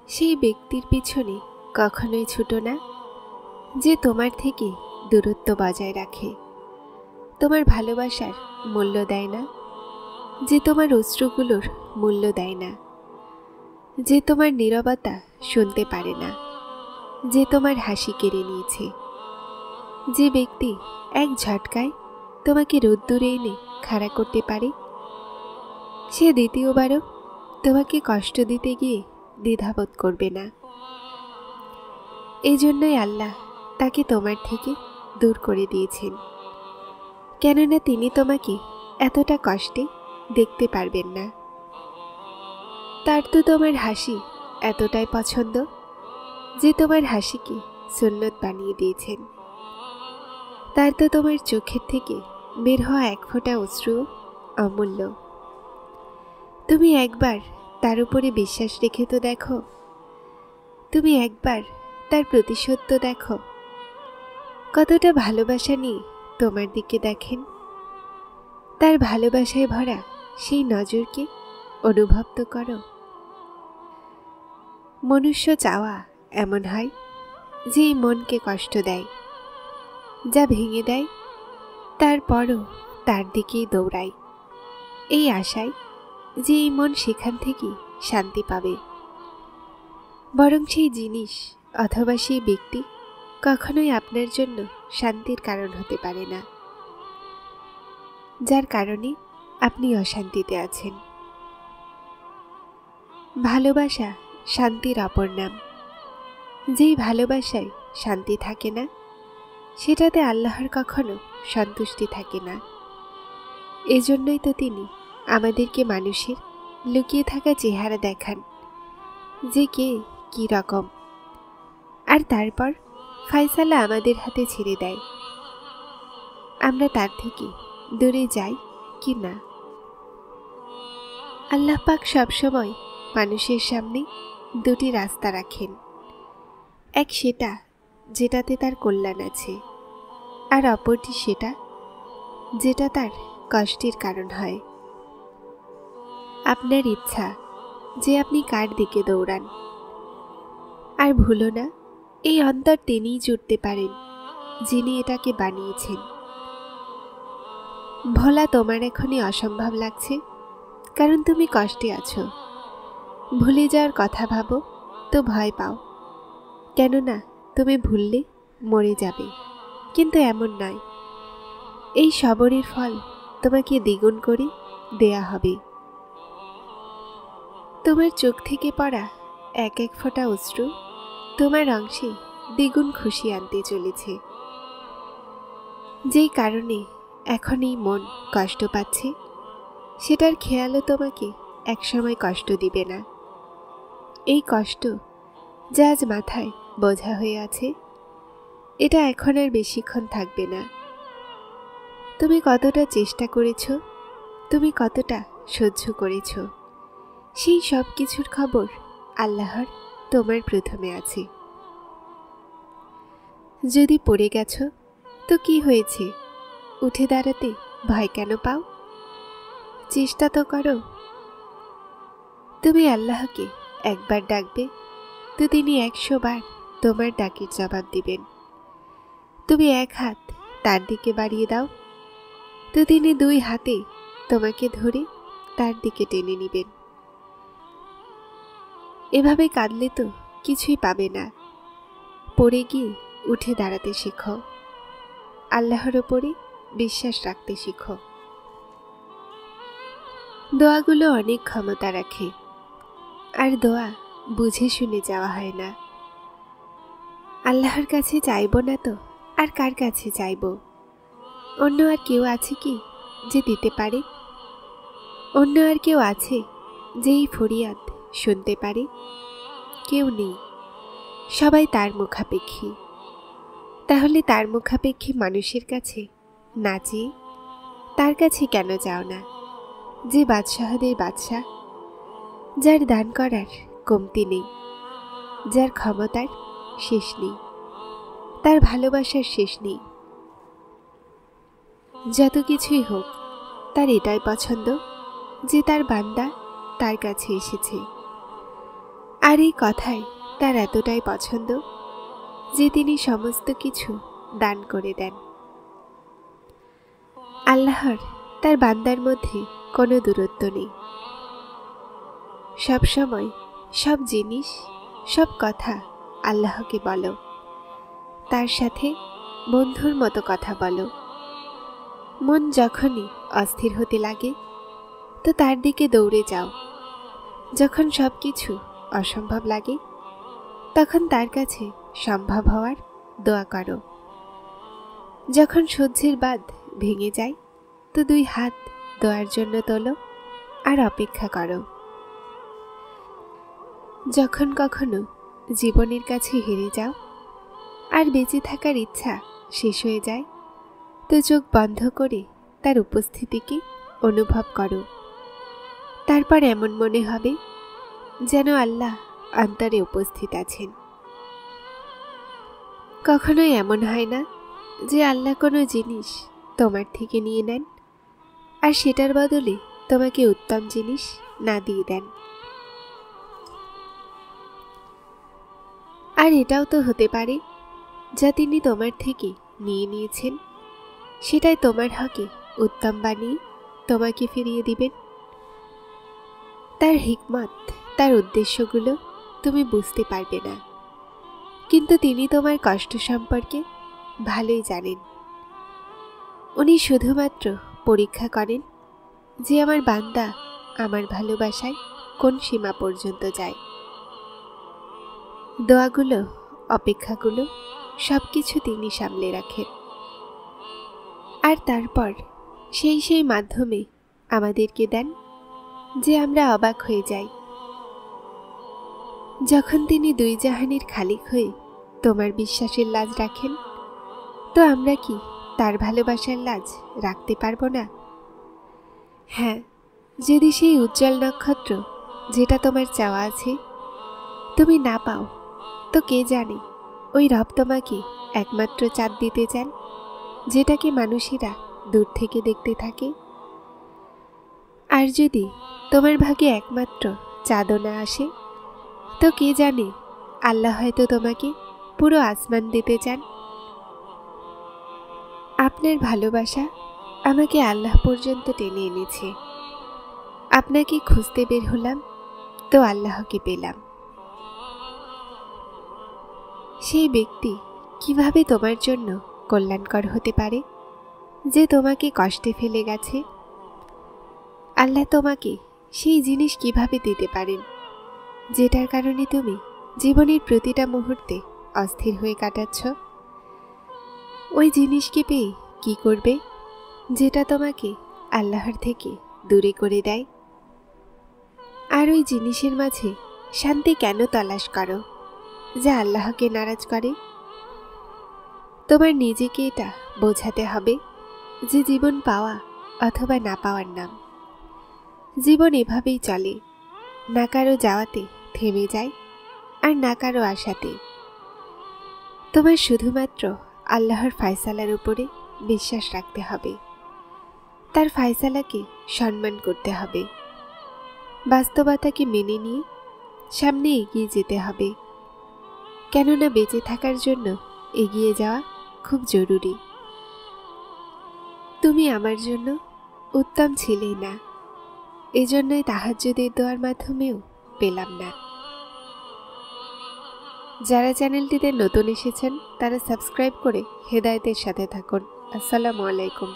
সেই ব্যক্তির পিছনে কখনোই ছুটো না যে তোমার থেকে দূরত্ব বজায় রাখে, তোমার ভালোবাসার মূল্য দেয় না, যে তোমার অশ্রুগুলোর মূল্য দেয় না, যে তোমার নীরবতা শুনতে পারে না, যে তোমার হাসি কেড়ে নিয়েছে, যে ব্যক্তি এক ঝটকায় তোমাকে রোদ্দুরে এনে খাড়া করতে পারে, সে দ্বিতীয়বারও তোমাকে কষ্ট দিতে গিয়ে দ্বিধাবোধ করবে না। এই জন্যই আল্লাহ তাকে তোমার থেকে দূর করে দিয়েছেন, কেননা তিনি তোমাকে এতটা কষ্টে দেখতে পারবেন না। তার তো তোমার হাসি এতটাই পছন্দ যে তোমার হাসিকে সুন্নত বানিয়ে দিয়েছেন। তার তো তোমার চোখের থেকে বের হওয়া এক ফোঁটা অশ্রু অমূল্য। তুমি একবার তার উপরে বিশ্বাস রেখে তো দেখো, তুমি একবার তার প্রতিশোধ তো দেখো, কতটা ভালোবাসা নিয়ে তোমার দিকে দেখেন। তার ভালোবাসায় ভরা সেই নজরকে অনুভব তো করো। মনুষ্য চাওয়া এমন হয় যে এই মনকে কষ্ট দেয়, যা ভেঙে দেয়, তারপরও তার দিকেই দৌড়ায়, এই আশায় যে এই মন সেখান থেকেই শান্তি পাবে। বরং সেই জিনিস অথবা সেই ব্যক্তি কখনোই আপনার জন্য শান্তির কারণ হতে পারে না, যার কারণে আপনি অশান্তিতে আছেন। ভালোবাসা শান্তির অপর নাম। যেই ভালোবাসায় শান্তি থাকে না, সেটাতে আল্লাহর কখনো সন্তুষ্টি থাকে না। এজন্যই তো তিনি আমাদেরকে মানুষের লুকিয়ে থাকা চেহারা দেখান, যে কে কি রকম, আর তারপর ফায়সালা আমাদের হাতে ছেড়ে দেয়, আমরা তার থেকে দূরে যাই কি না। আল্লাহ পাক সবসময় মানুষের সামনে দুটি রাস্তা রাখেন, এক সেটা যেটাতে তার কল্যাণ আছে, আর অপরটি সেটা যেটা তার কষ্টের কারণ হয়। আপনার ইচ্ছা যে আপনি কার দিকে দৌড়ান। আর ভুলো না, এই অন্তর তিনিই জুড়তে পারেন যিনি এটাকে বানিয়েছেন। ভোলা তোমার এখনই অসম্ভব লাগছে, কারণ তুমি কষ্টে আছো। ভুলে যাওয়ার কথা ভাবো তো ভয় পাও, কেননা তুমি ভুললে মরে যাবে। কিন্তু এমন নয়, এই সবরের ফল তোমাকে দ্বিগুণ করে দেয়া হবে। তোমার চোখ থেকে পড়া এক এক ফোঁটা অশ্রু তোমার অংশে দ্বিগুণ খুশি আনতে চলেছে। যেই কারণে এখন এই মন কষ্ট পাচ্ছে, সেটার খেয়ালও তোমাকে একসময় কষ্ট দিবে না। এই কষ্ট যা আজ মাথায় বোঝা হয়ে আছে, এটা এখন আর বেশিক্ষণ থাকবে না। তুমি কতটা চেষ্টা করেছ, তুমি কতটা সহ্য করেছ, সেই সব কিছুর খবর আল্লাহর তোমার প্রথমে আছে। যদি পড়ে গেছ তো কি হয়েছে, উঠে দাঁড়াতে ভয় কেন পাও? চেষ্টা তো করো। তুমি আল্লাহকে একবার ডাকবে তো তিনি 100 বার তোমার ডাকের জবাব দিবেন। তুমি এক হাত তার দিকে বাড়িয়ে দাও তো তিনি 2 হাতে তোমাকে ধরে তার দিকে টেনে নিবেন। এভাবে কাঁদলে তো কিছুই পাবে না। পড়ে গিয়ে উঠে দাঁড়াতে শেখো, আল্লাহর ওপরে বিশ্বাস রাখতে শিখো। দোয়াগুলো অনেক ক্ষমতা রাখে, আর দোয়া বুঝে শুনে যাওয়া হয় না। আল্লাহর কাছে চাইব না তো আর কার কাছে চাইব? অন্য আর কেউ আছে কি যে দিতে পারে? অন্য আর কেউ আছে যে এই ফরিয়াদ শুনতে পারে? কেউ নেই, সবাই তার মুখাপেক্ষী। তাহলে তার মুখাপেক্ষী মানুষের কাছে না চেয়ে তার কাছে কেন যাও না, যে বাদশাহদের বাদশাহ, যার দান করার কমতি নেই, যার ক্ষমতার শেষ নেই, তার ভালোবাসার শেষ নেই। যত কিছুই হোক, তার এটাই পছন্দ যে তার বান্দা তার কাছে এসেছে। আর আর এই কথায় তার এতটাই পছন্দ যে তিনি সমস্ত কিছু দান করে দেন। আল্লাহর তার বান্দার মধ্যে কোনো দূরত্ব নেই। সব সময় সব জিনিস, সব কথা আল্লাহকে বলো। তার সাথে বন্ধুর মতো কথা বলো। মন যখনই অস্থির হতে লাগে তো তার দিকে দৌড়ে যাও। যখন সব কিছু অসম্ভব লাগে তখন তার কাছে সম্ভব হওয়ার দোয়া করো। যখন সহ্যের বাঁধ ভেঙে যায় তো 2 হাত দোয়ার জন্য তোলো আর অপেক্ষা করো। যখন কখনো জীবনের কাছে হেরে যাও আর বেঁচে থাকার ইচ্ছা শেষ হয়ে যায় তো চোখ বন্ধ করে তার উপস্থিতিকে অনুভব করো। তারপর এমন মনে হবে যেন আল্লাহ অন্তরে উপস্থিত আছেন। কখনোই এমন হয় না যে আল্লাহ কোনো জিনিস তোমার থেকে নিয়ে নেন আর সেটার বদলে তোমাকে উত্তম জিনিস না দিয়ে দেন। আর এটাও তো হতে পারে যা তিনি তোমার থেকে নিয়ে নিয়েছেন সেটাই তোমার হকে উত্তম বানিয়ে তোমাকে ফিরিয়ে দিবেন। তার হিকমত, তার উদ্দেশ্যগুলো তুমি বুঝতে পারবে না, কিন্তু তিনি তোমার কষ্ট সম্পর্কে ভালোই জানেন। উনি শুধুমাত্র পরীক্ষা করেন যে আমার বান্দা আমার ভালোবাসায় কোন সীমা পর্যন্ত যায়। দোয়াগুলো, অপেক্ষাগুলো সব কিছু তিনি সামলে রাখেন। আর তারপর সেই মাধ্যমে আমাদেরকে দেন যে আমরা অবাক হয়ে যাই। যখন তিনি 2 জাহানের খালিক হয়ে তোমার বিশ্বাসের লাজ রাখেন তো আমরা কি তার ভালোবাসার লাজ রাখতে পারবো না? হ্যাঁ, যদি সেই উজ্জ্বল নক্ষত্র যেটা তোমার চাওয়া আছে তুমি না পাও তো কে জানে ওই রব তোমাকে একমাত্র চাঁদ দিতে চান যেটাকে মানুষেরা দূর থেকে দেখতে থাকে। আর যদি তোমার ভাগে একমাত্র চাঁদও না আসে তো কে জানে আল্লাহ হয়তো তোমাকে পুরো আসমান দিতে চান। আপনার ভালোবাসা আমাকে আল্লাহ পর্যন্ত টেনে এনেছে। আপনাকে খুঁজতে বের হলাম তো আল্লাহকে পেলাম। সেই ব্যক্তি কিভাবে তোমার জন্য কল্যাণকর হতে পারে যে তোমাকে কষ্টে ফেলে গেছে? আল্লাহ তোমাকে সেই জিনিস কিভাবে দিতে পারেন যেটার কারণে তুমি জীবনের প্রতিটা মুহূর্তে অস্থির হয়ে কাটাচ্ছ? ওই জিনিসকে পেয়ে কি করবে যেটা তোমাকে আল্লাহর থেকে দূরে করে দেয়? আর ওই জিনিসের মাঝে শান্তি কেন তালাশ করো যা আল্লাহকে নারাজ করে? তোমার নিজেকে এটা বোঝাতে হবে যে জীবন পাওয়া অথবা না পাওয়ার নাম। জীবন এভাবেই চলে, না কারো যাওয়াতে থেমে যায় আর না কারো আশাতে। তোমার শুধুমাত্র আল্লাহর ফয়সালার উপরে বিশ্বাস রাখতে হবে, তার ফয়সালাকে সম্মান করতে হবে, বাস্তবতাকে মেনে নিয়ে সামনে এগিয়ে যেতে হবে। কেননা বেঁচে থাকার জন্য এগিয়ে যাওয়া খুব জরুরি। তুমি আমার জন্য উত্তম ছিলে না, এজন্যই তাহাজ্জুদের দোয়ার মাধ্যমেও পেলাম না। যারা চ্যানেলটিতে নতুন এসেছেন তারা সাবস্ক্রাইব করে হেদায়েতের সাথে থাকুন। আসসালামু আলাইকুম।